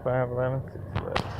5, 11, 6, 5.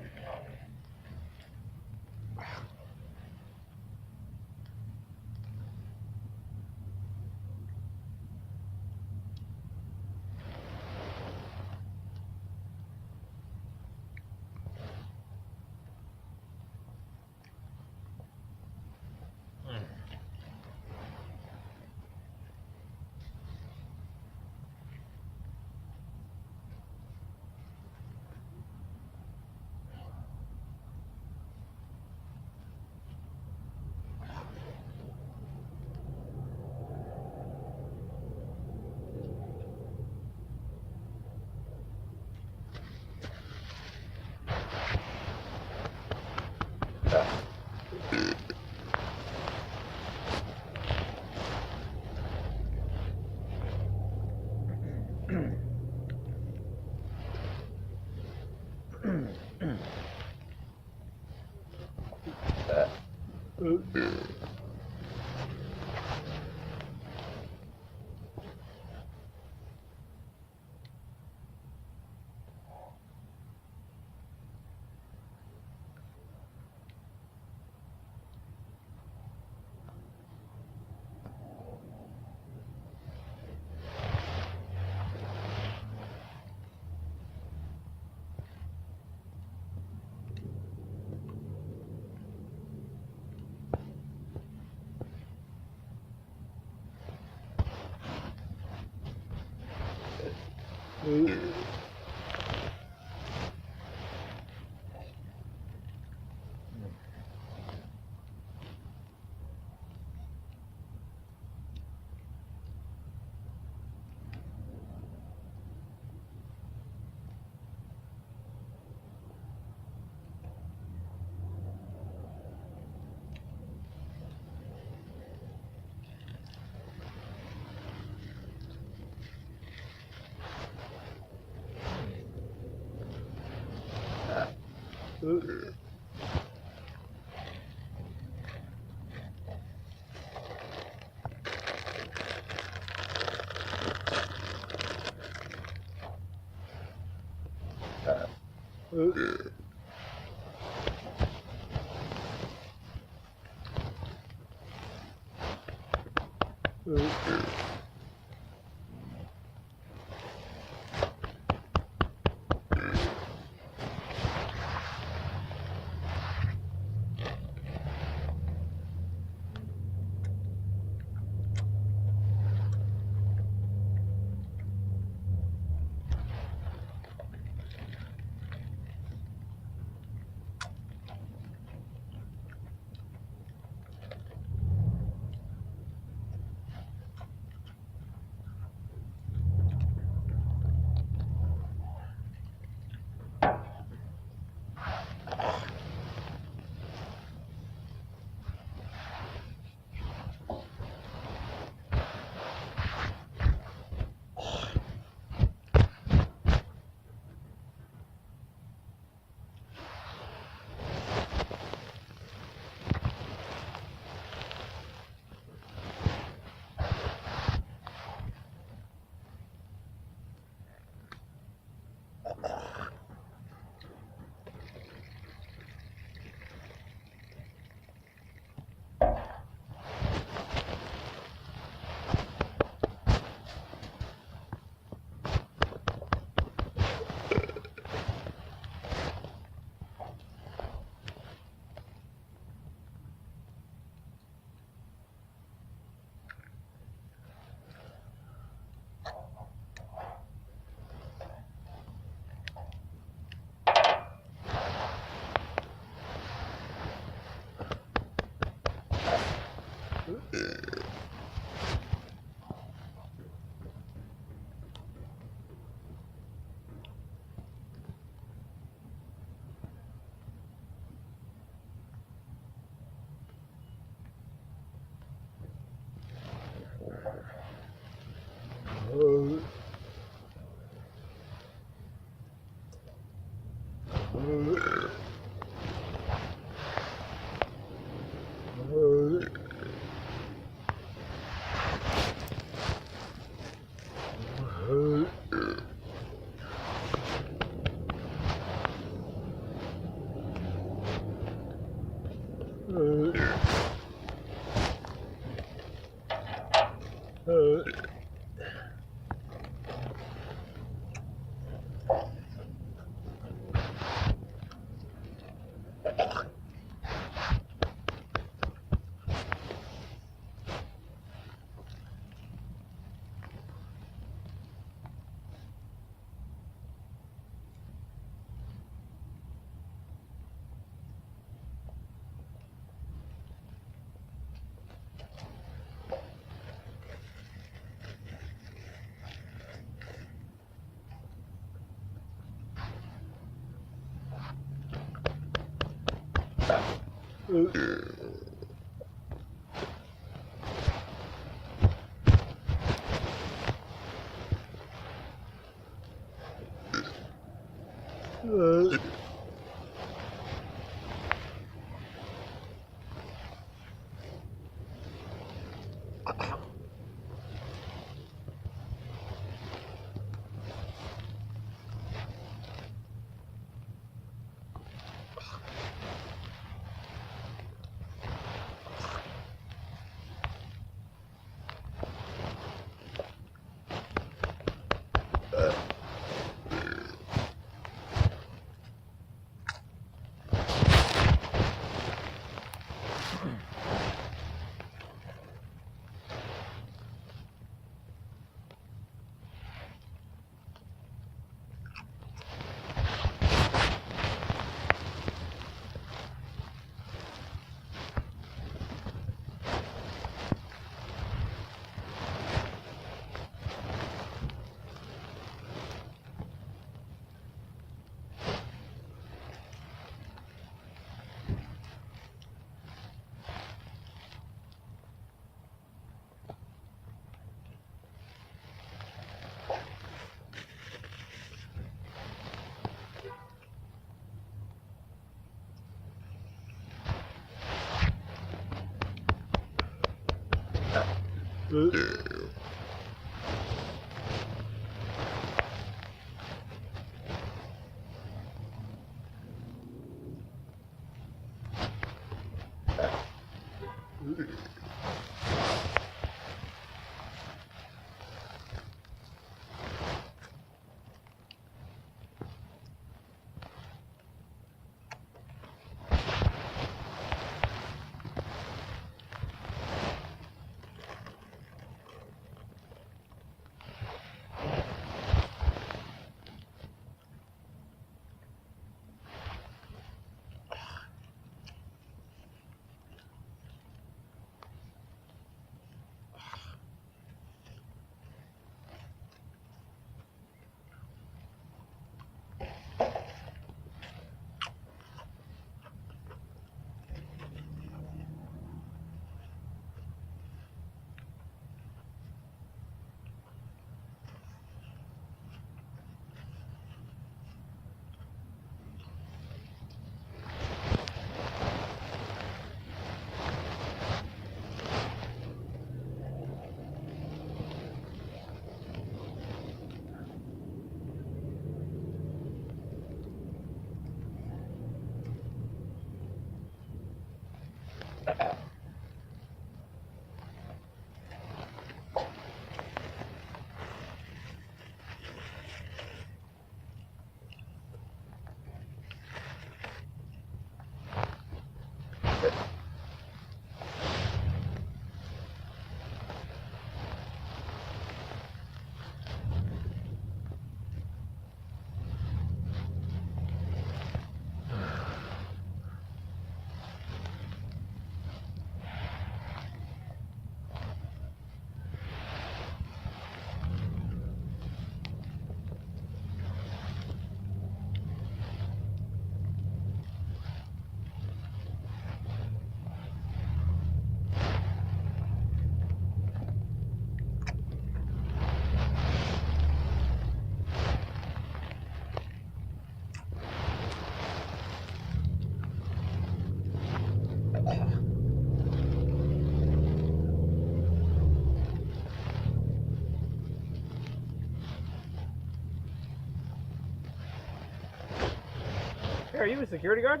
Are you a security guard?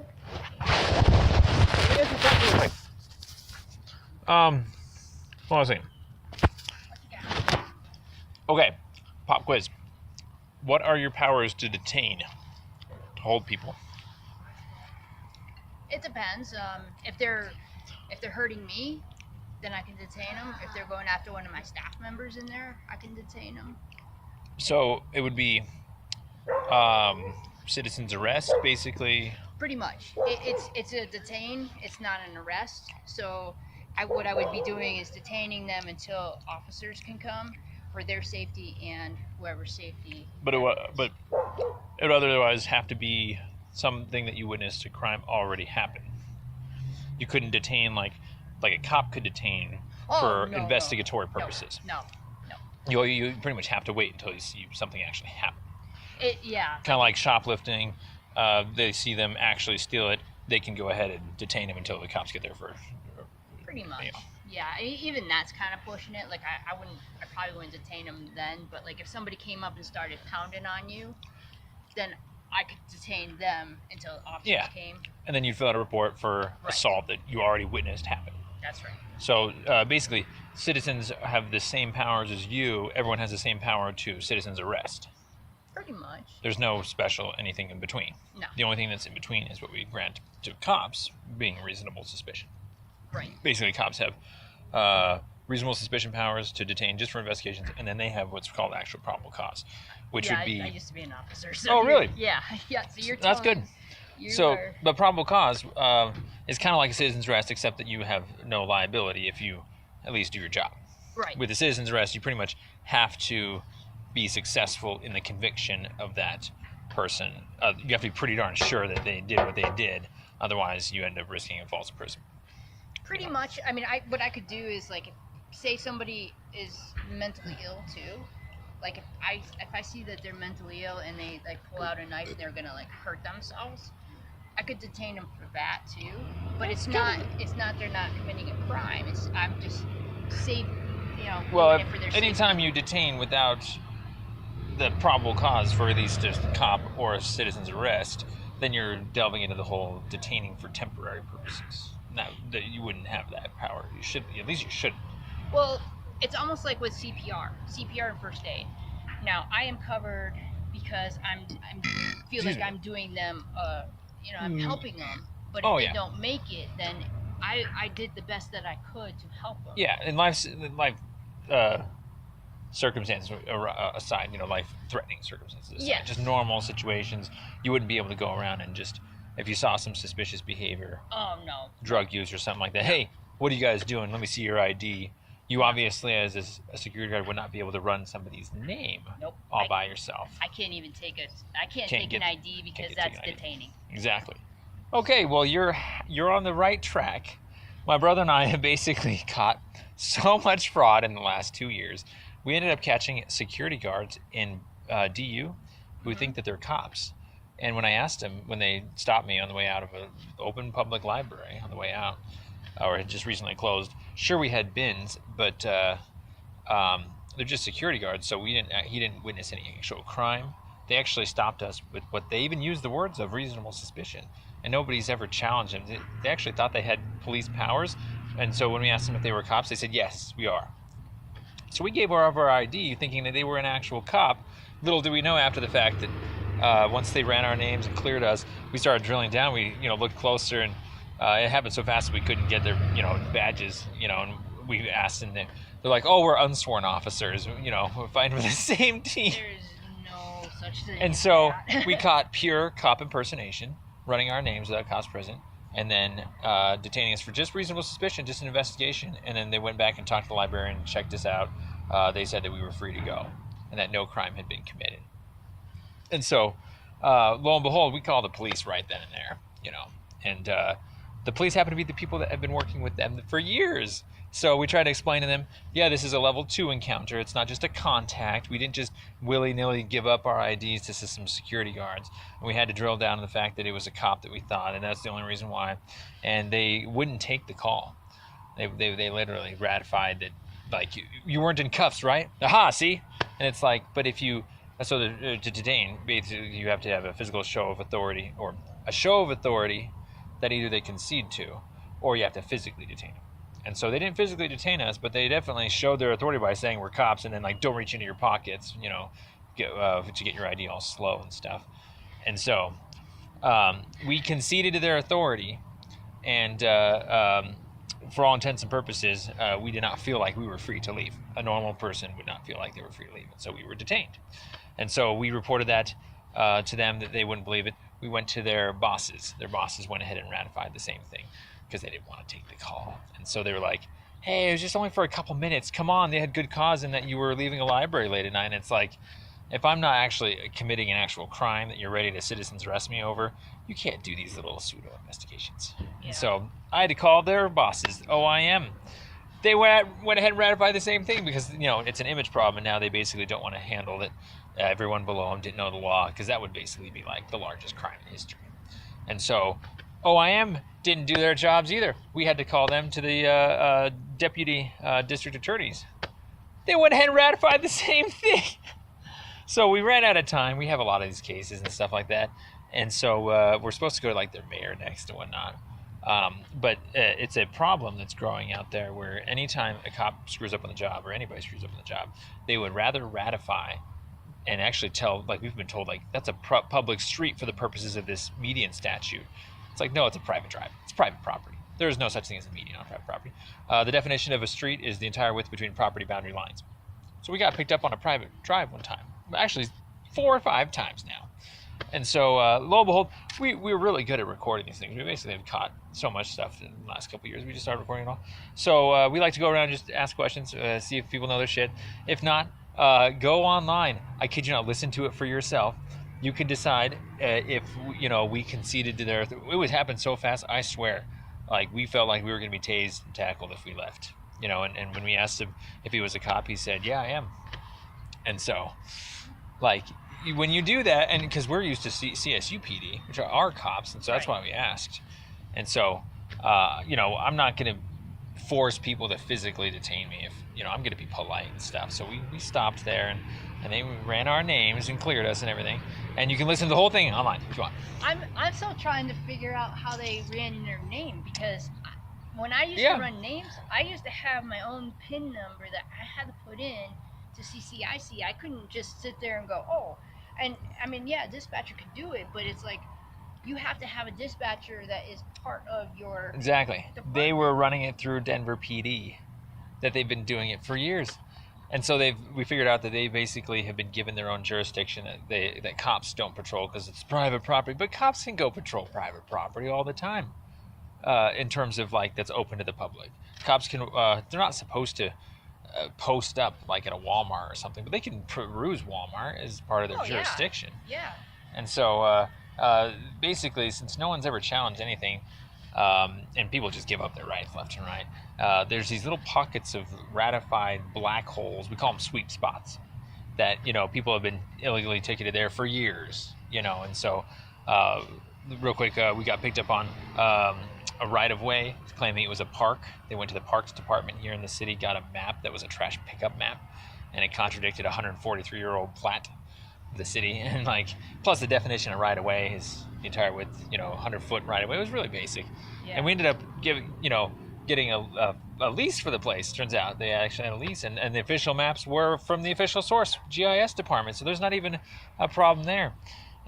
What was I saying? Okay, pop quiz. What are your powers to detain, to hold people? It depends. If they're hurting me, then I can detain them. If they're going after one of my staff members in there, I can detain them. So it would be citizen's arrest, basically. Pretty much. It's a detain. It's not an arrest. So what I would be doing is detaining them until officers can come for their safety and whoever's safety. But it would otherwise have to be something that you witnessed a crime already happen. You couldn't detain like a cop could detain for investigatory purposes. No. You pretty much have to wait until you see something actually happen. Yeah. Kind of like shoplifting. they see them actually steal it, they can go ahead and detain them until the cops get there first. Pretty much. Yeah. Yeah, even that's kind of pushing it. Like I probably wouldn't detain them then, but like if somebody came up and started pounding on you, then I could detain them until officers came. And then you'd fill out a report for Right. assault that you already witnessed happen. That's right. So basically, citizens have the same powers as you. Everyone has the same power to citizens' arrest. Pretty much. There's no special anything in between. No. The only thing that's in between is what we grant to cops, being reasonable suspicion. Right. Basically, cops have reasonable suspicion powers to detain just for investigations, and then they have what's called actual probable cause, which would be... I used to be an officer. So Oh, really? Yeah. Yeah. So you're That's telling good. you So, are- the probable cause is kind of like a citizen's arrest, except that you have no liability if you at least do your job. right. With a citizen's arrest, you pretty much have to be successful in the conviction of that person. You have to be pretty darn sure that they did what they did. Otherwise, you end up risking a false imprisonment. Pretty much. I mean, what I could do is like, say somebody is mentally ill too. Like if I see that they're mentally ill and they like pull out a knife and they're gonna like hurt themselves, I could detain them for that too. But it's not they're not committing a crime. I'm just safe. Well, doing it for their anytime you detain without the probable cause for at least a cop or a citizen's arrest, then you're delving into the whole detaining for temporary purposes. Now, that you wouldn't have that power. You should, at least you shouldn't. Well, it's almost like with CPR and first aid. Now, I am covered because I feel like I'm doing them. I'm helping them. But if they don't make it, then I did the best that I could to help them. Yeah, in life circumstances aside, life-threatening circumstances aside, Yes. just normal situations, you wouldn't be able to go around and just, if you saw some suspicious behavior, Oh no. drug use or something like that, hey, what are you guys doing? Let me see your ID. You obviously, as a security guard, would not be able to run somebody's name Nope. all by yourself. I can't even take Can't take get- an ID because can't that's take an ID. detaining. Exactly. Okay, well, you're on the right track. My brother and I have basically caught so much fraud in the last 2 years. We ended up catching security guards in DU who think that they're cops. And when I asked them, when they stopped me on the way out of an open public library on the way out, or had just recently closed, sure, we had bins, but they're just security guards, so he didn't witness any actual crime. They actually stopped us with what they even used the words of reasonable suspicion, and nobody's ever challenged them. They actually thought they had police powers, and so when we asked them if they were cops, they said, yes, we are. So we gave our ID thinking that they were an actual cop. Little do we know after the fact that once they ran our names and cleared us, we started drilling down. We looked closer, and it happened so fast that we couldn't get their badges. And we asked, and they're like, "Oh, we're unsworn officers. We're fighting for the same team." There's no such thing. And as so that. we caught pure cop impersonation, running our names without cops present, and then detaining us for just reasonable suspicion, just an investigation. And then they went back and talked to the librarian and checked us out. They said that we were free to go and that no crime had been committed. And so, lo and behold, we called the police right then and there, and the police happen to be the people that have been working with them for years. So we tried to explain to them, yeah, this is a level 2 encounter. It's not just a contact. We didn't just willy-nilly give up our IDs to some security guards. And we had to drill down on the fact that it was a cop that we thought, and that's the only reason why. And they wouldn't take the call. They literally ratified that, like, you weren't in cuffs, right? Aha, see? And it's like, but if you, so to detain, basically you have to have a physical show of authority, or a show of authority that either they concede to, or you have to physically detain them. And so they didn't physically detain us, but they definitely showed their authority by saying we're cops, and then like, don't reach into your pockets, to get your ID all slow and stuff. And so we conceded to their authority, and for all intents and purposes, we did not feel like we were free to leave. A normal person would not feel like they were free to leave, and so we were detained. And so we reported that to them, that they wouldn't believe it. We went to their bosses. Their bosses went ahead and ratified the same thing because they didn't want to take the call. And so they were like, hey, it was just only for a couple minutes. Come on, they had good cause in that you were leaving a library late at night. And it's like, if I'm not actually committing an actual crime that you're ready to citizens arrest me over, you can't do these little pseudo investigations. Yeah. And so I had to call their bosses, OIM, they went ahead and ratified the same thing because, it's an image problem, and now they basically don't want to handle that everyone below them didn't know the law, because that would basically be like the largest crime in history. And so OIM didn't do their jobs either. We had to call them to the deputy district attorneys. They went ahead and ratified the same thing. So we ran out of time. We have a lot of these cases and stuff like that. And so we're supposed to go to like their mayor next and whatnot. But it's a problem that's growing out there where anytime a cop screws up on the job, or anybody screws up on the job, they would rather ratify and actually tell, like we've been told, like that's a public street for the purposes of this median statute. It's like, no, it's a private drive. It's private property. There is no such thing as a median on private property. The definition of a street is the entire width between property boundary lines. So we got picked up on a private drive one time. Actually, 4 or 5 times now. And so, lo and behold, we're really good at recording these things. We basically have caught so much stuff in the last couple of years. We just started recording it all. So we like to go around and just ask questions, see if people know their shit. If not, go online. I kid you not, listen to it for yourself. You can decide if, we conceded to their... It would happen so fast, I swear. Like, we felt like we were going to be tased and tackled if we left. And when we asked him if he was a cop, he said, yeah, I am. And so, like... When you do that, and because we're used to CSU PD, which are our cops, and so that's why we asked. And so, I'm not going to force people to physically detain me if, I'm going to be polite and stuff. So we stopped there, and they ran our names and cleared us and everything. And you can listen to the whole thing online if you want. I'm still trying to figure out how they ran their name, because when I used to run names, I used to have my own PIN number that I had to put in to CCIC. I couldn't just sit there and go, oh. And I mean, dispatcher could do it, but it's like you have to have a dispatcher that is part of your exactly department. They were running it through Denver PD, that they've been doing it for years. And so we figured out that they basically have been given their own jurisdiction, that cops don't patrol because it's private property, but cops can go patrol private property all the time, in terms of like that's open to the public. Cops can they're not supposed to post up like at a Walmart or something, but they can peruse Walmart as part of their jurisdiction. Yeah. And so basically, since no one's ever challenged anything, and people just give up their rights left and right, there's these little pockets of ratified black holes. We call them sweep spots, that people have been illegally ticketed there for years. And so real quick, we got picked up on a right-of-way, claiming it was a park. They went to the parks department here in the city, got a map that was a trash pickup map, and it contradicted a 143-year-old plat of the city. And plus the definition of right-of-way is the entire width, 100-foot right-of-way. It was really basic. Yeah. And we ended up getting a lease for the place. Turns out they actually had a lease, and the official maps were from the official source, GIS department. So there's not even a problem there.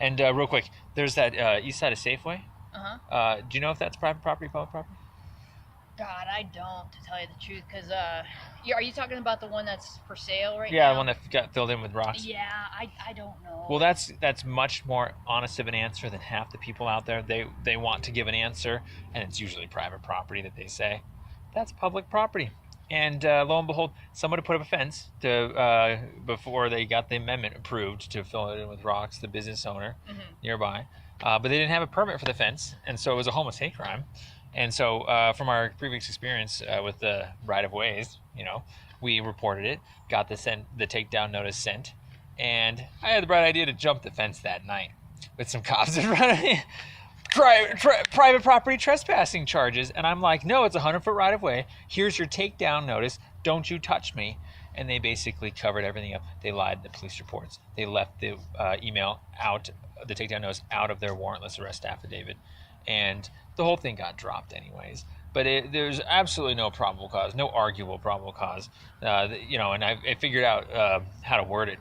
And real quick, there's that east side of Safeway. Do you know if that's private property, public property? God, I don't, to tell you the truth, because are you talking about the one that's for sale right now? Yeah, the one that got filled in with rocks. Yeah, I don't know. Well, that's much more honest of an answer than half the people out there. They want to give an answer, and it's usually private property that they say. That's public property. And lo and behold, someone had put up a fence before they got the amendment approved to fill it in with rocks, the business owner nearby. But they didn't have a permit for the fence, and so it was a homeless hate crime. And so from our previous experience with the right-of-ways, we reported it, got the takedown notice sent, and I had the bright idea to jump the fence that night with some cops in front of me. Private property trespassing charges. And I'm like, no, it's a 100-foot right-of-way. Here's your takedown notice. Don't you touch me. And they basically covered everything up. They lied in the police reports. They left the email out, the takedown notice out of their warrantless arrest affidavit. And the whole thing got dropped anyways. But there's absolutely no probable cause, no arguable probable cause. And I figured out how to word it.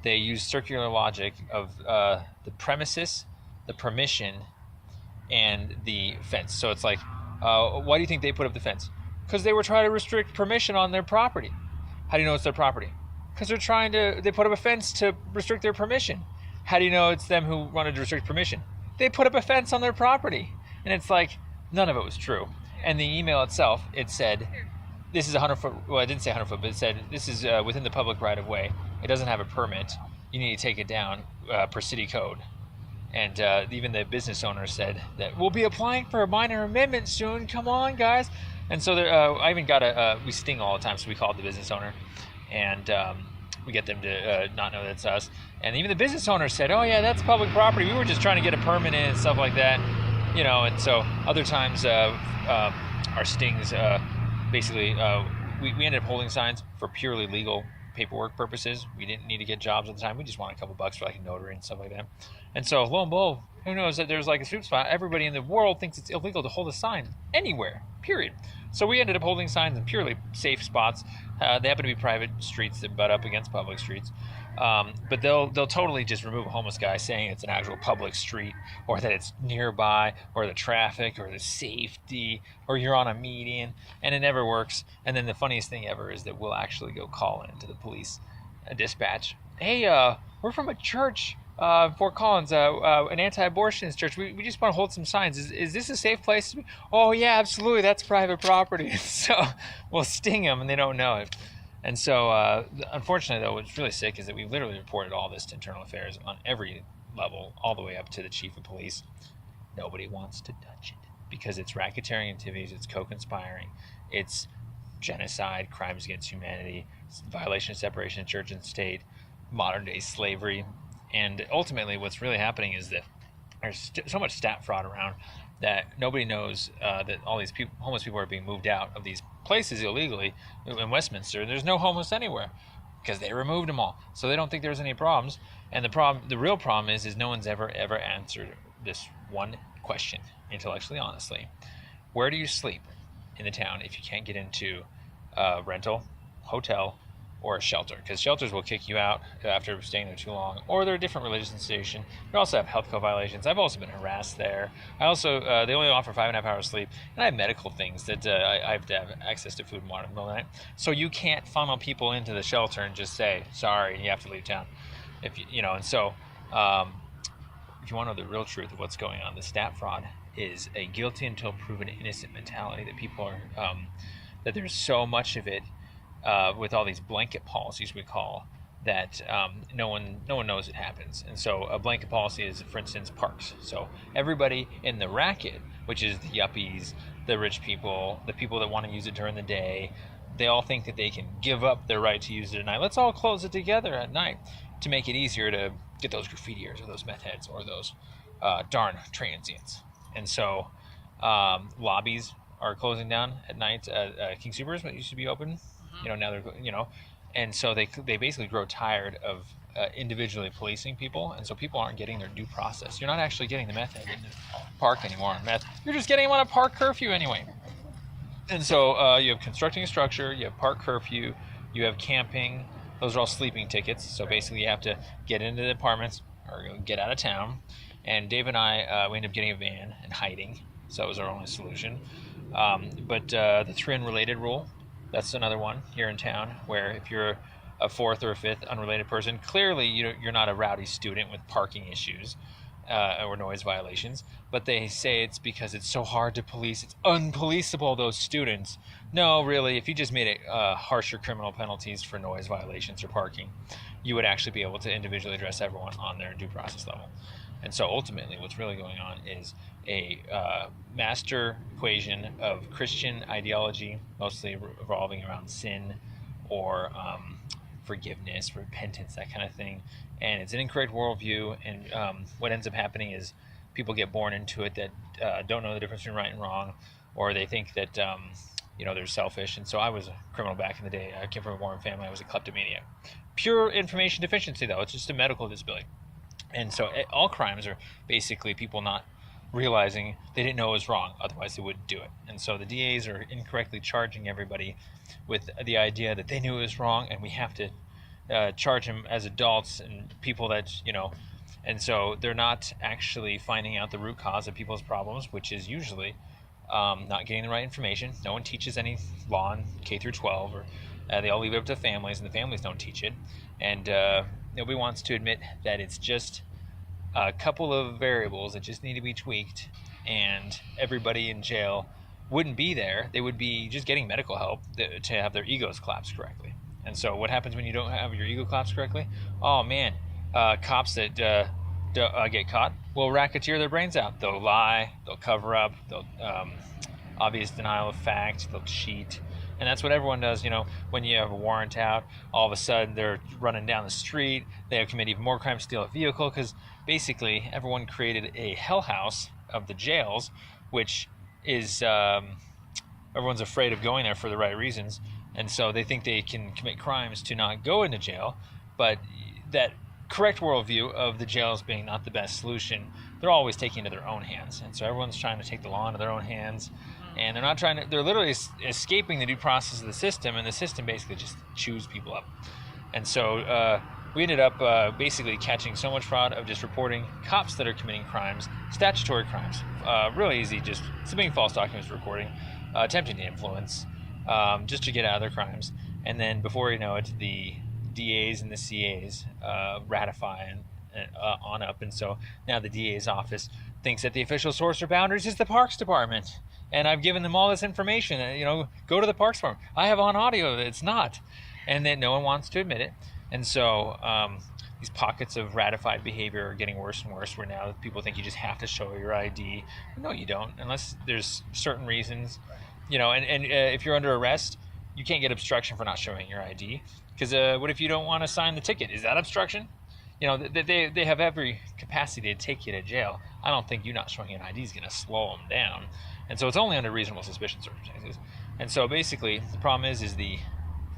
They used circular logic of the premises, the permission, and the fence. So it's like, why do you think they put up the fence? Because they were trying to restrict permission on their property. How do you know it's their property? Because they put up a fence to restrict their permission. How do you know it's them who wanted to restrict permission? They put up a fence on their property. And it's like, none of it was true. And the email itself, it said, this is 100-foot, well, it didn't say 100-foot, but it said, this is within the public right-of-way. It doesn't have a permit. You need to take it down per city code. And even the business owner said that we'll be applying for a minor amendment soon. Come on, guys. And so I even got we sting all the time, so we called the business owner, and we get them to not know that's us. And even the business owner said, oh yeah, that's public property. We were just trying to get a permit in and stuff like that, you know. And so other times our stings, basically, we ended up holding signs for purely legal paperwork purposes. We didn't need to get jobs at the time. We just wanted a couple bucks for like a notary and stuff like that. And so lo and behold, who knows that there's like a sweep spot. Everybody in the world thinks it's illegal to hold a sign anywhere, period. So we ended up holding signs in purely safe spots. They happen to be private streets that butt up against public streets. But they'll totally just remove a homeless guy saying it's an actual public street, or that it's nearby, or the traffic, or the safety, or you're on a median, and it never works. And then the funniest thing ever is that we'll actually go call into the police dispatch. Hey, we're from a church, Fort Collins, an anti-abortionist church. We just want to hold some signs. Is this a safe place to be? Oh yeah, absolutely. That's private property. So we'll sting them, and they don't know it. And so, unfortunately, though, what's really sick is that we literally reported all this to Internal Affairs on every level, all the way up to the chief of police. Nobody wants to touch it because it's racketeering activities, it's co-conspiring, it's genocide, crimes against humanity, violation of separation of church and state, modern-day slavery. And ultimately, what's really happening is that there's so much stat fraud around that nobody knows that all these homeless people are being moved out of these places illegally in Westminster. There's no homeless anywhere because they removed them all, so they don't think there's any problems. And the real problem is no one's ever answered this one question intellectually, honestly. Where do you sleep in the town if you can't get into a rental, hotel, or a shelter? Because shelters will kick you out after staying there too long, or they're a different religious institution. They also have health code violations. I've also been harassed there. I also they only offer 5.5 hours sleep, and I have medical things that I have to have access to food and water in the middle of the night. So you can't funnel people into the shelter and just say sorry, you have to leave town. If you know, and so if you want to know the real truth of what's going on, the stat fraud is a guilty until proven innocent mentality that people are that there's so much of it. With all these blanket policies we call that no one knows it happens. And so a blanket policy is, for instance, parks. So everybody in the racket, which is the yuppies, the rich people, the people that want to use it during the day, they all think that they can give up their right to use it at night. Let's all close it together at night to make it easier to get those graffitiers or those meth heads or those darn transients. And so lobbies are closing down at night. King Soopers, what used to be open, you know, now they're, you know, and so they basically grow tired of individually policing people, and so people aren't getting their due process. You're not actually getting the meth head in the park anymore on meth. You're just getting them on a park curfew anyway. And so you have constructing a structure, you have park curfew, you have camping. Those are all sleeping tickets. So basically you have to get into the apartments or get out of town. And Dave and I, we ended up getting a van and hiding. So that was our only solution. But the 3 unrelated rule, that's another one here in town, where if you're a 4th or a 5th unrelated person, clearly you're not a rowdy student with parking issues or noise violations, but they say it's because it's so hard to police, it's unpoliceable, those students. No, really, if you just made it harsher criminal penalties for noise violations or parking, you would actually be able to individually address everyone on their due process level. And so ultimately what's really going on is a master equation of Christian ideology, mostly revolving around sin or forgiveness, repentance, that kind of thing. And it's an incorrect worldview. And what ends up happening is people get born into it that don't know the difference between right and wrong, or they think that they're selfish. And so I was a criminal back in the day. I came from a Mormon family. I was a kleptomaniac. Pure information deficiency, though. It's just a medical disability. And so all crimes are basically people not realizing they didn't know it was wrong, otherwise they wouldn't do it. And so the DAs are incorrectly charging everybody with the idea that they knew it was wrong, and we have to charge them as adults and people that, and so they're not actually finding out the root cause of people's problems, which is usually not getting the right information. No one teaches any law in K through 12, or they all leave it up to families, and the families don't teach it. And nobody wants to admit that it's just a couple of variables that just need to be tweaked, and everybody in jail wouldn't be there. They would be just getting medical help to have their egos collapse correctly. And so what happens when you don't have your ego collapse correctly? Oh man, cops that get caught will racketeer their brains out. They'll lie, they'll cover up, they'll obvious denial of fact, they'll cheat. And that's what everyone does, when you have a warrant out, all of a sudden they're running down the street, they have committed even more crimes, steal a vehicle, because basically everyone created a hellhouse of the jails, which is, everyone's afraid of going there for the right reasons, and so they think they can commit crimes to not go into jail, but that correct worldview of the jails being not the best solution, they're always taking it into their own hands, and so everyone's trying to take the law into their own hands. And they're literally escaping the due process of the system, and the system basically just chews people up. And so we ended up basically catching so much fraud of just reporting cops that are committing crimes, statutory crimes, really easy, just submitting false documents, recording, attempting to influence, just to get out of their crimes. And then before you know it, the DAs and the CAs ratify and on up. And so now the DA's office thinks that the official source for boundaries is the Parks Department. And I've given them all this information, go to the Parks Department. I have on audio that it's not. And then no one wants to admit it. And so these pockets of ratified behavior are getting worse and worse, where now people think you just have to show your ID. No, you don't, unless there's certain reasons. And if you're under arrest, you can't get obstruction for not showing your ID. Because what if you don't want to sign the ticket? Is that obstruction? They have every capacity to take you to jail. I don't think you not showing an ID is going to slow them down. And so it's only under reasonable suspicion circumstances. And so basically, the problem is the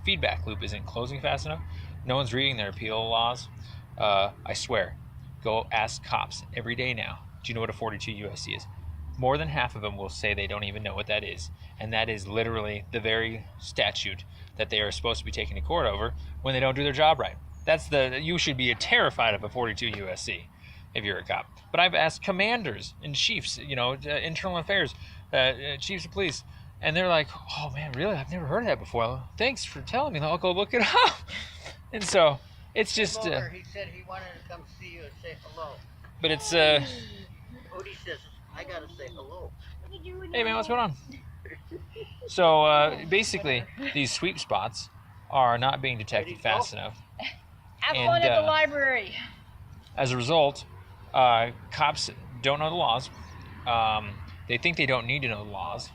feedback loop isn't closing fast enough. No one's reading their appeal laws. I swear, go ask cops every day now. Do you know what a 42 USC is? More than half of them will say they don't even know what that is. And that is literally the very statute that they are supposed to be taken to court over when they don't do their job right. You should be terrified of a 42 USC if you're a cop. But I've asked commanders and chiefs, internal affairs, chiefs of police, and they're like, oh man, really? I've never heard of that before. Thanks for telling me. I'll go look it up. And so it's just. He said he wanted to come see you and say hello. But it's. Odie says, I gotta say hello. Hey man, what's going on? So basically, these sweep spots are not being detected fast enough. Have fun at the library. As a result, cops don't know the laws. They think they don't need to know the laws,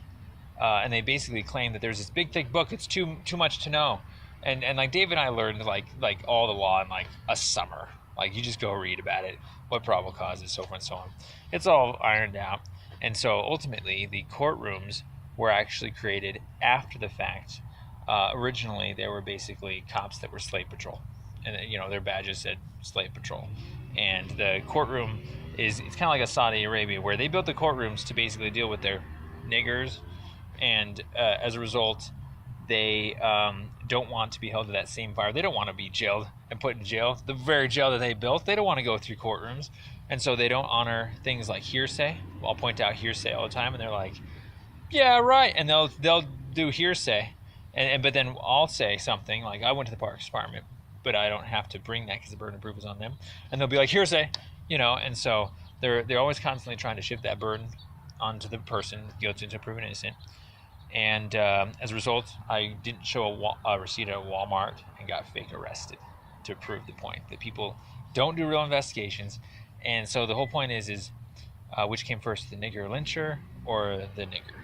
and they basically claim that there's this big thick book. It's too much to know, and like Dave and I learned like all the law in like a summer. Like you just go read about it, what probable cause is, so forth and so on. It's all ironed out, and so ultimately the courtrooms were actually created after the fact. Originally, they were basically cops that were slave patrol, and their badges said slave patrol. And the courtroom it's kind of like a Saudi Arabia, where they built the courtrooms to basically deal with their niggers, and as a result, they don't want to be held to that same fire. They don't want to be jailed and put in jail. The very jail that they built, they don't want to go through courtrooms, and so they don't honor things like hearsay. I'll point out hearsay all the time, and they're like, "Yeah, right," and they'll do hearsay. But then I'll say something like, I went to the Parks Department, but I don't have to bring that because the burden of proof is on them. And they'll be like, hearsay, and so they're always constantly trying to shift that burden onto the person guilty to proven innocent. And as a result, I didn't show a receipt at Walmart and got fake arrested to prove the point that people don't do real investigations. And so the whole point is which came first, the nigger lyncher or the nigger?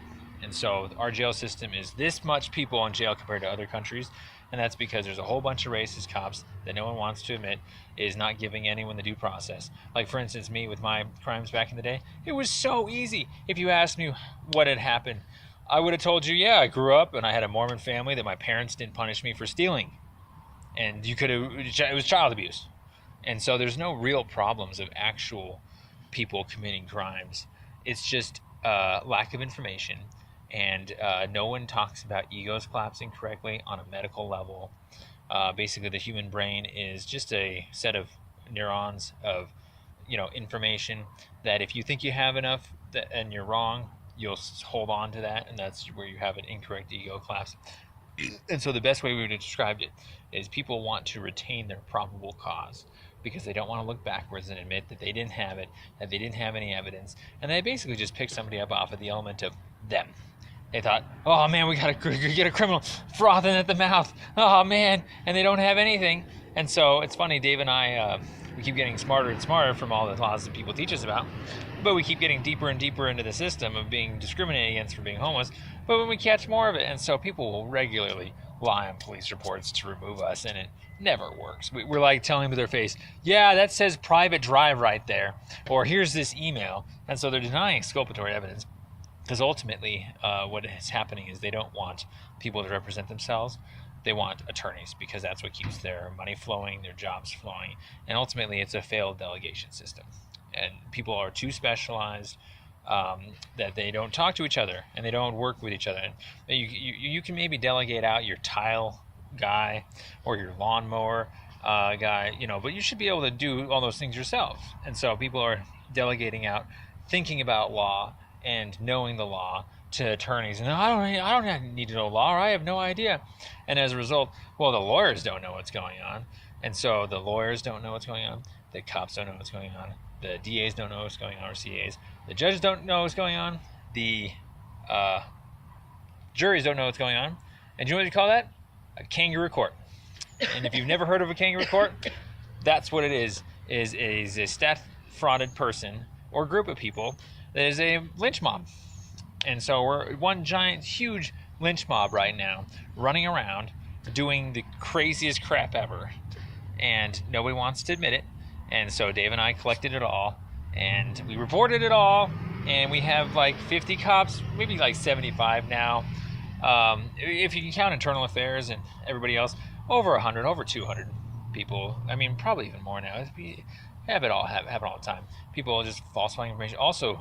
And so our jail system is this much people in jail compared to other countries, and that's because there's a whole bunch of racist cops that no one wants to admit is not giving anyone the due process. Like, for instance, me with my crimes back in the day, it was so easy. If you asked me what had happened, I would have told you, yeah, I grew up and I had a Mormon family that my parents didn't punish me for stealing. And it was child abuse. And so there's no real problems of actual people committing crimes. It's just lack of information. And no one talks about egos collapsing correctly on a medical level. Basically, the human brain is just a set of neurons of, information that if you think you have enough and you're wrong, you'll hold on to that, and that's where you have an incorrect ego collapse. And so the best way we would have described it is people want to retain their probable cause because they don't want to look backwards and admit that they didn't have it, that they didn't have any evidence, and they basically just pick somebody up off of the element of them. They thought, oh man, we got to get a criminal frothing at the mouth. Oh man, and they don't have anything. And so it's funny, Dave and I, we keep getting smarter and smarter from all the laws that people teach us about, but we keep getting deeper and deeper into the system of being discriminated against for being homeless. But when we catch more of it, and so people will regularly lie on police reports to remove us, and it never works. We're like telling them to their face, yeah, that says private drive right there, or here's this email. And so they're denying exculpatory evidence, because ultimately what is happening is they don't want people to represent themselves. They want attorneys, because that's what keeps their money flowing, their jobs flowing, and ultimately it's a failed delegation system. And people are too specialized that they don't talk to each other and they don't work with each other. And you can maybe delegate out your tile guy or your lawnmower guy, but you should be able to do all those things yourself. And so people are delegating out thinking about law and knowing the law to attorneys, and I don't need to know law, or I have no idea. And as a result, well, the lawyers don't know what's going on, and so the lawyers don't know what's going on, the cops don't know what's going on, the DAs don't know what's going on, or CAs, the judges don't know what's going on, the juries don't know what's going on. And you know what you call that? A kangaroo court. And if you've never heard of a kangaroo court, that's what it is a stat-frauded person or group of people that is a lynch mob. And so we're one giant, huge lynch mob right now, running around, doing the craziest crap ever. And nobody wants to admit it. And so Dave and I collected it all, and we reported it all, and we have like 50 cops, maybe like 75 now. If you can count internal affairs and everybody else, over 100, over 200 people. I mean, probably even more now. We have it all the time. People just falsifying information. Also,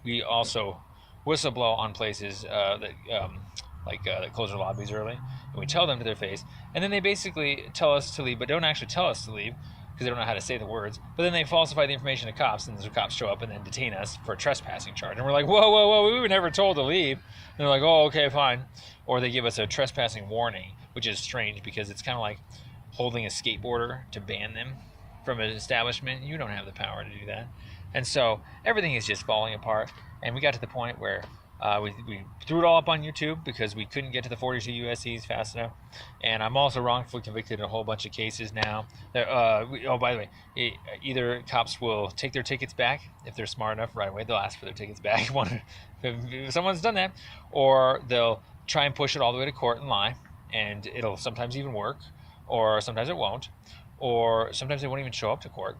we also whistleblow on places that close their lobbies early, and we tell them to their face, and then they basically tell us to leave, but don't actually tell us to leave because they don't know how to say the words. But then they falsify the information to cops, and the cops show up and then detain us for a trespassing charge. And we're like, whoa, we were never told to leave. And they're like, oh, okay, fine. Or they give us a trespassing warning, which is strange because it's kind of like holding a skateboarder to ban them from an establishment. You don't have the power to do that. And so everything is just falling apart. And we got to the point where we threw it all up on YouTube because we couldn't get to the 42 USCs fast enough. And I'm also wrongfully convicted in a whole bunch of cases now. Oh, by the way, either cops will take their tickets back if they're smart enough right away. They'll ask for their tickets back if someone's done that. Or they'll try and push it all the way to court and lie. And it'll sometimes even work. Or sometimes it won't. Or sometimes they won't even show up to court.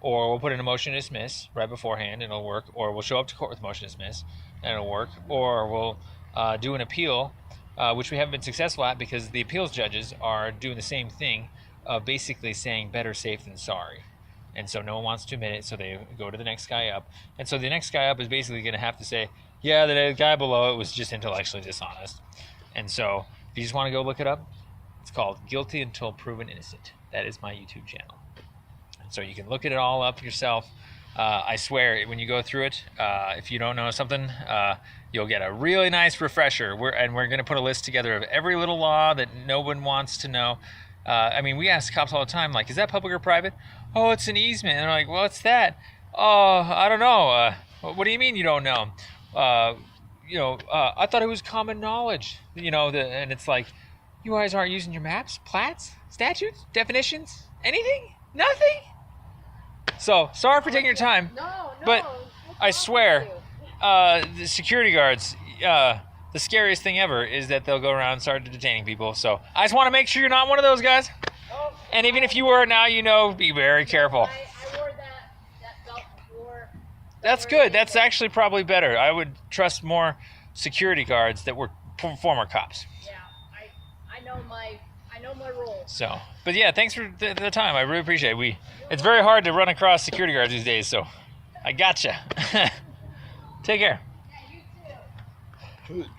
Or we'll put in a motion to dismiss right beforehand and it'll work. Or we'll show up to court with a motion to dismiss and it'll work. Or we'll do an appeal, which we haven't been successful at because the appeals judges are doing the same thing of basically saying better safe than sorry. And so no one wants to admit it, so they go to the next guy up. And so the next guy up is basically going to have to say, yeah, the guy below it was just intellectually dishonest. And so if you just want to go look it up, it's called Guilty Until Proven Innocent. That is my YouTube channel. So you can look it all up yourself. I swear, when you go through it, if you don't know something, you'll get a really nice refresher. We're going to put a list together of every little law that no one wants to know. I mean, we ask cops all the time, like, is that public or private? Oh, it's an easement. And they're like, well, what's that? Oh, I don't know. What do you mean you don't know? I thought it was common knowledge. And it's like, you guys aren't using your maps, plats, statutes, definitions, anything? Nothing? So, sorry for taking your time, but I swear, the security guards, the scariest thing ever is that they'll go around and start detaining people. So, I just want to make sure you're not one of those guys. And even if you were, now be very careful. I wore that belt before. That's good. That's actually probably better. I would trust more security guards that were former cops. Yeah, I know my role. So, but yeah, thanks for the time. I really appreciate it. It's very hard to run across security guards these days, so I gotcha. Take care. Yeah, you too.